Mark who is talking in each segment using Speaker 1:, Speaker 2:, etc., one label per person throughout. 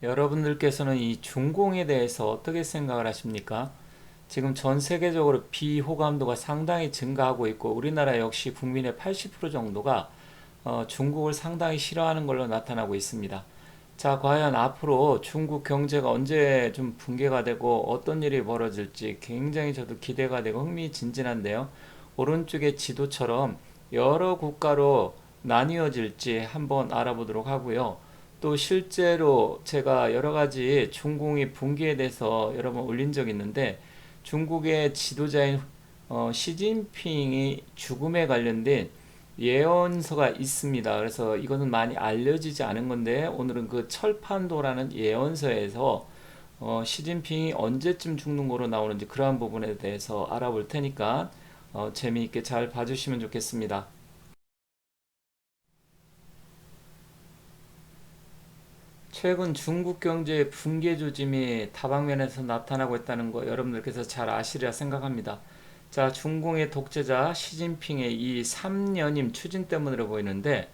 Speaker 1: 여러분들께서는 이 중공에 대해서 어떻게 생각을 하십니까? 지금 전 세계적으로 비호감도가 상당히 증가하고 있고 우리나라 역시 국민의 80% 정도가 중국을 상당히 싫어하는 걸로 나타나고 있습니다. 자, 과연 앞으로 중국 경제가 언제 좀 붕괴가 되고 어떤 일이 벌어질지 굉장히 저도 기대가 되고 흥미진진한데요. 오른쪽의 지도처럼 여러 국가로 나뉘어질지 한번 알아보도록 하고요. 또 실제로 제가 여러 가지 중공이 붕괴에 대해서 여러 번 올린 적이 있는데 중국의 지도자인 시진핑이 죽음에 관련된 예언서가 있습니다. 그래서 이거는 많이 알려지지 않은 건데 오늘은 그 철판도라는 예언서에서 시진핑이 언제쯤 죽는 거로 나오는지 그러한 부분에 대해서 알아볼 테니까 재미있게 잘 봐주시면 좋겠습니다. 최근 중국 경제의 붕괴 조짐이 다방면에서 나타나고 있다는 거 여러분들께서 잘 아시리라 생각합니다. 자, 중공의 독재자 시진핑의 이 3년임 추진 때문으로 보이는데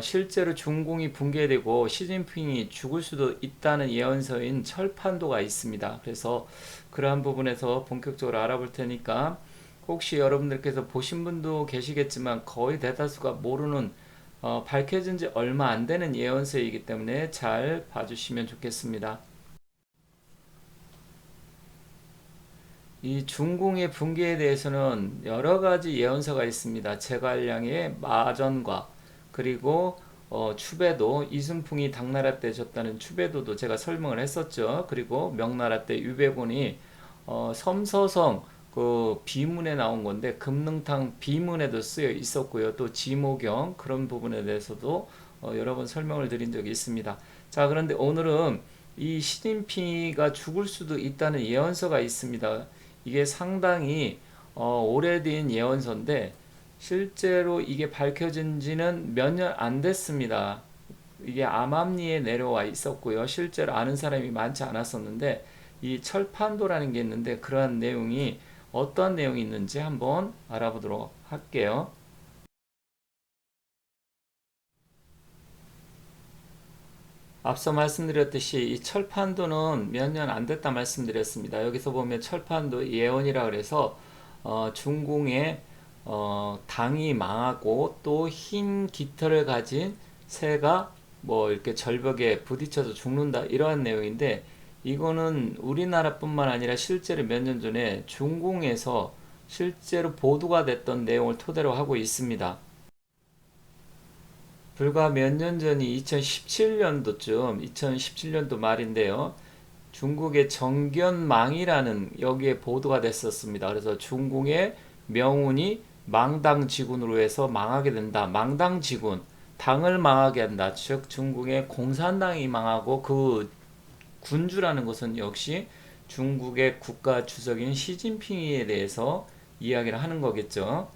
Speaker 1: 실제로 중공이 붕괴되고 시진핑이 죽을 수도 있다는 예언서인 철판도가 있습니다. 그래서 그러한 부분에서 본격적으로 알아볼 테니까 혹시 여러분들께서 보신 분도 계시겠지만 거의 대다수가 모르는 밝혀진 지 얼마 안 되는 예언서이기 때문에 잘 봐주시면 좋겠습니다. 이 중공의 붕괴에 대해서는 여러 가지 예언서가 있습니다. 제갈량의 마전과 그리고 추배도 이순풍이 당나라 때 졌다는 추배도도 제가 설명을 했었죠. 그리고 명나라 때 유배군이 섬서성 그 비문에 나온 건데 금능탕 비문에도 쓰여 있었고요. 또 지모경 그런 부분에 대해서도 여러 번 설명을 드린 적이 있습니다. 자, 그런데 오늘은 이 시진핑이가 죽을 수도 있다는 예언서가 있습니다. 이게 상당히 오래된 예언서인데 실제로 이게 밝혀진 지는 몇 년 안 됐습니다. 이게 암암리에 내려와 있었고요. 실제로 아는 사람이 많지 않았었는데 이 철판도라는 게 있는데 그러한 내용이 어떠한 내용이 있는지 한번 알아보도록 할게요. 앞서 말씀드렸듯이 이 철판도는 몇 년 안 됐다 말씀드렸습니다. 여기서 보면 철판도 예언이라 그래서 중공의 당이 망하고 또 흰 깃털을 가진 새가 뭐 이렇게 절벽에 부딪혀서 죽는다 이러한 내용인데 이거는 우리나라뿐만 아니라 실제로 몇 년 전에 중공에서 실제로 보도가 됐던 내용을 토대로 하고 있습니다. 불과 몇 년 전이 2017년도쯤, 2017년도 말인데요. 중국의 정견망이라는 여기에 보도가 됐었습니다. 그래서 중국의 명운이 망당지군으로 해서 망하게 된다. 망당지군, 당을 망하게 한다. 즉 중국의 공산당이 망하고 그 군주라는 것은 역시 중국의 국가 주석인 시진핑에 대해서 이야기를 하는 거겠죠.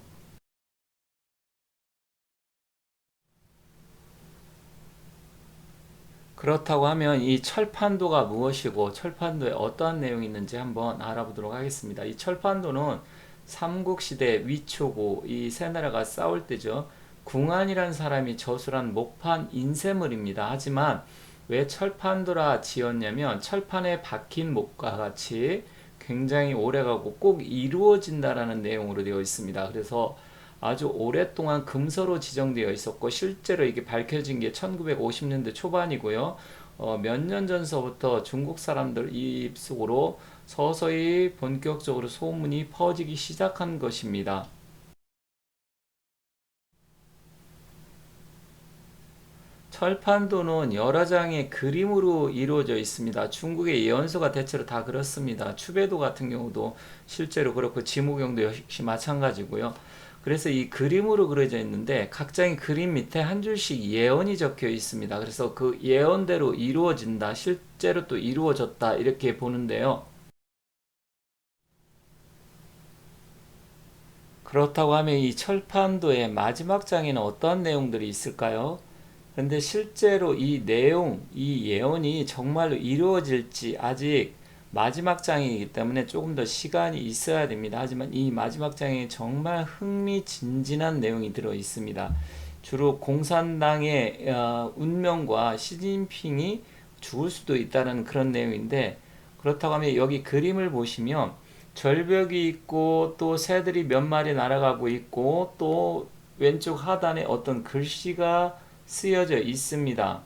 Speaker 1: 그렇다고 하면 이 철판도가 무엇이고 철판도에 어떠한 내용이 있는지 한번 알아보도록 하겠습니다. 이 철판도는 삼국시대 위초고 이 세 나라가 싸울 때죠. 궁한이란 사람이 저술한 목판 인쇄물입니다. 하지만 왜 철판도라 지었냐면 철판에 박힌 목과 같이 굉장히 오래가고 꼭 이루어진다라는 내용으로 되어 있습니다. 그래서 아주 오랫동안 금서로 지정되어 있었고 실제로 이게 밝혀진 게 1950년대 초반이고요. 몇 년 전서부터 중국 사람들 입속으로 서서히 본격적으로 소문이 퍼지기 시작한 것입니다. 철판도는 여러 장의 그림으로 이루어져 있습니다. 중국의 예언서가 대체로 다 그렇습니다. 추배도 같은 경우도 실제로 그렇고 지무경도 역시 마찬가지고요. 그래서 이 그림으로 그려져 있는데 각 장의 그림 밑에 한 줄씩 예언이 적혀 있습니다. 그래서 그 예언대로 이루어진다, 실제로 또 이루어졌다 이렇게 보는데요. 그렇다고 하면 이 철판도의 마지막 장에는 어떠한 내용들이 있을까요? 근데 실제로 이 내용, 이 예언이 정말로 이루어질지 아직 마지막 장이기 때문에 조금 더 시간이 있어야 됩니다. 하지만 이 마지막 장에 정말 흥미진진한 내용이 들어 있습니다. 주로 공산당의 운명과 시진핑이 죽을 수도 있다는 그런 내용인데, 그렇다고 하면 여기 그림을 보시면 절벽이 있고 또 새들이 몇 마리 날아가고 있고 또 왼쪽 하단에 어떤 글씨가 쓰여져 있습니다.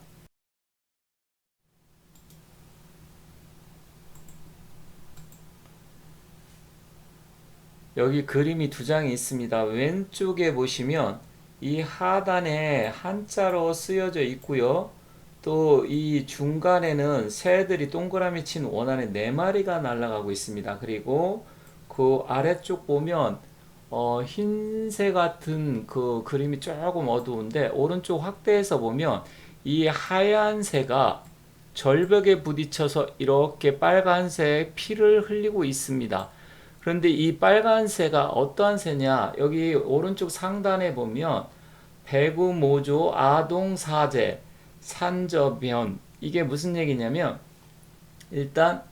Speaker 1: 여기 그림이 두 장이 있습니다. 왼쪽에 보시면 이 하단에 한자로 쓰여져 있고요. 또 이 중간에는 새들이 동그라미 친 원안에 네 마리가 날아가고 있습니다. 그리고 그 아래쪽 보면 흰새 같은 그 그림이 조금 어두운데, 오른쪽 확대해서 보면 이 하얀 새가 절벽에 부딪혀서 이렇게 빨간색 피를 흘리고 있습니다. 그런데 이 빨간 새가 어떠한 새냐? 여기 오른쪽 상단에 보면 배구모조 아동사제 산저변, 이게 무슨 얘기냐면 일단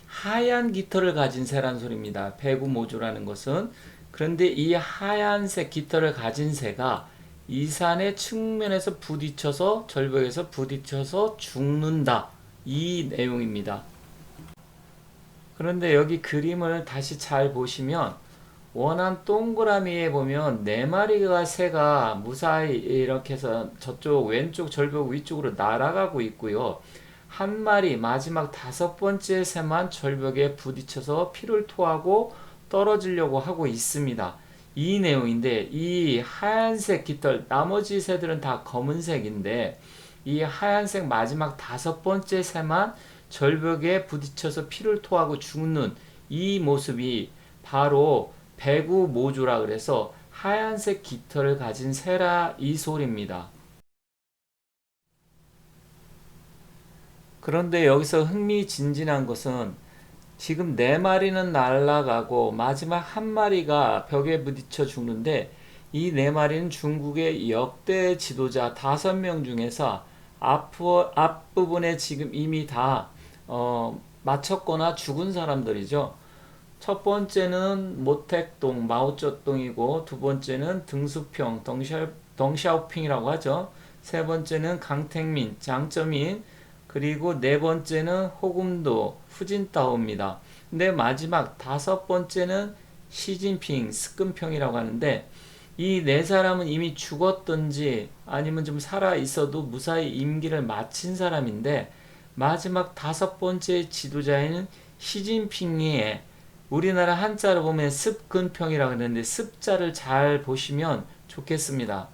Speaker 1: 하얀 깃털을 가진 새란 소리입니다. 배구모조라는 것은. 그런데 이 하얀색 깃털을 가진 새가 이 산의 측면에서 부딪혀서 절벽에서 부딪혀서 죽는다, 이 내용입니다. 그런데 여기 그림을 다시 잘 보시면 원한 동그라미에 보면 네 마리가 새가 무사히 이렇게 해서 저쪽 왼쪽 절벽 위쪽으로 날아가고 있고요. 한 마리 마지막 다섯 번째 새만 절벽에 부딪혀서 피를 토하고 떨어지려고 하고 있습니다. 이 내용인데, 이 하얀색 깃털, 나머지 새들은 다 검은색인데 이 하얀색 마지막 다섯 번째 새만 절벽에 부딪혀서 피를 토하고 죽는 이 모습이 바로 배구모조라 그래서 하얀색 깃털을 가진 새라, 이 소리입니다. 그런데 여기서 흥미진진한 것은 지금 네 마리는 날아가고 마지막 한 마리가 벽에 부딪혀 죽는데, 이 네 마리는 중국의 역대 지도자 5명 중에서 앞부분에 지금 이미 다 마쳤거나 죽은 사람들이죠. 첫 번째는 모택동 마오쩌둥이고, 두 번째는 등수평 덩샤오핑이라고 하죠. 세 번째는 강택민 장쩌민, 그리고 네 번째는 호금도 후진타오입니다. 근데 마지막 다섯 번째는 시진핑 스끈평이라고 하는데, 이 네 사람은 이미 죽었든지 아니면 좀 살아 있어도 무사히 임기를 마친 사람인데, 마지막 다섯 번째 지도자인 시진핑이 우리나라 한자로 보면 습근평이라고 하는데 습자를 잘 보시면 좋겠습니다.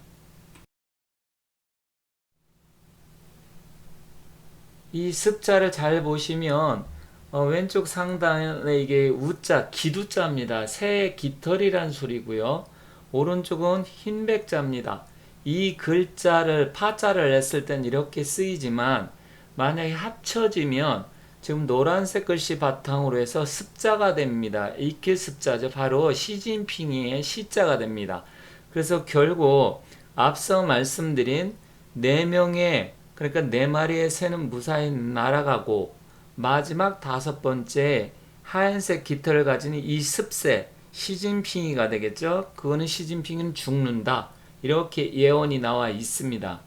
Speaker 1: 이 습자를 잘 보시면 왼쪽 상단에 이게 우자, 기두자입니다. 새의 깃털이란 소리고요. 오른쪽은 흰백자입니다. 이 글자를 파자를 냈을 땐 이렇게 쓰이지만 만약에 합쳐지면 지금 노란색 글씨 바탕으로 해서 습자가 됩니다. 이게 습자죠. 바로 시진핑의 시자가 됩니다. 그래서 결국 앞서 말씀드린 네 명의, 그러니까 네 마리의 새는 무사히 날아가고 마지막 다섯 번째 하얀색 깃털을 가진 이 습새 시진핑이가 되겠죠. 그거는 시진핑은 죽는다, 이렇게 예언이 나와 있습니다.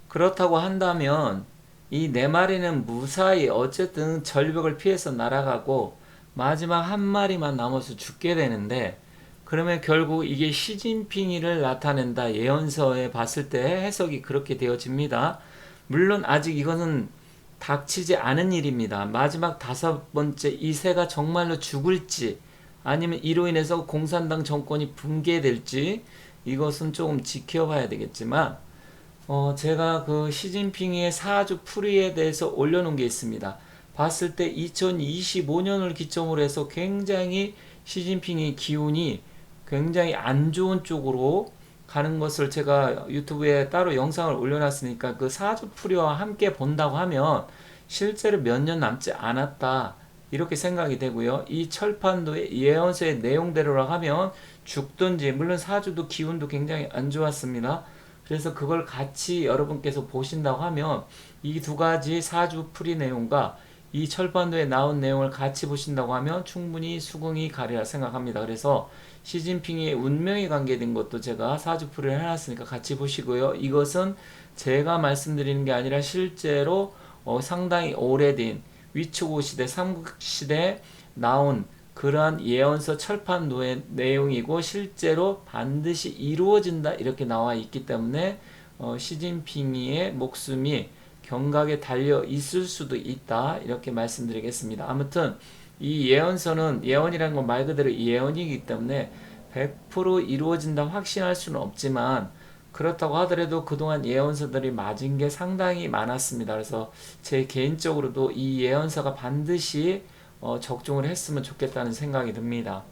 Speaker 1: 그렇다고 한다면 이 네 마리는 무사히 어쨌든 절벽을 피해서 날아가고 마지막 한 마리만 남아서 죽게 되는데, 그러면 결국 이게 시진핑이를 나타낸다, 예언서에 봤을 때 해석이 그렇게 되어집니다. 물론 아직 이것은 닥치지 않은 일입니다. 마지막 다섯 번째 이 새가 정말로 죽을지 아니면 이로 인해서 공산당 정권이 붕괴될지, 이것은 조금 지켜봐야 되겠지만 제가 그 시진핑의 사주 풀이에 대해서 올려놓은 게 있습니다. 봤을 때 2025년을 기점으로 해서 굉장히 시진핑의 기운이 굉장히 안 좋은 쪽으로 가는 것을 제가 유튜브에 따로 영상을 올려놨으니까 그 사주 풀이와 함께 본다고 하면 실제로 몇 년 남지 않았다, 이렇게 생각이 되고요. 이 철판도의 예언서의 내용대로라 하면 죽든지, 물론 사주도 기운도 굉장히 안 좋았습니다. 그래서 그걸 같이 여러분께서 보신다고 하면 이 두 가지 사주 풀이 내용과 이 철판도에 나온 내용을 같이 보신다고 하면 충분히 수긍이 가리라 생각합니다. 그래서 시진핑의 운명에 관계된 것도 제가 사주풀이를 해놨으니까 같이 보시고요. 이것은 제가 말씀드리는 게 아니라 실제로 상당히 오래된 위초고 시대, 삼국시대에 나온 그러한 예언서 철판도의 내용이고 실제로 반드시 이루어진다 이렇게 나와 있기 때문에 시진핑의 목숨이 경각에 달려 있을 수도 있다 이렇게 말씀드리겠습니다. 아무튼 이 예언서는 예언이라는 건 말 그대로 예언이기 때문에 100% 이루어진다 확신할 수는 없지만 그렇다고 하더라도 그동안 예언서들이 맞은 게 상당히 많았습니다. 그래서 제 개인적으로도 이 예언서가 반드시 적중을 했으면 좋겠다는 생각이 듭니다.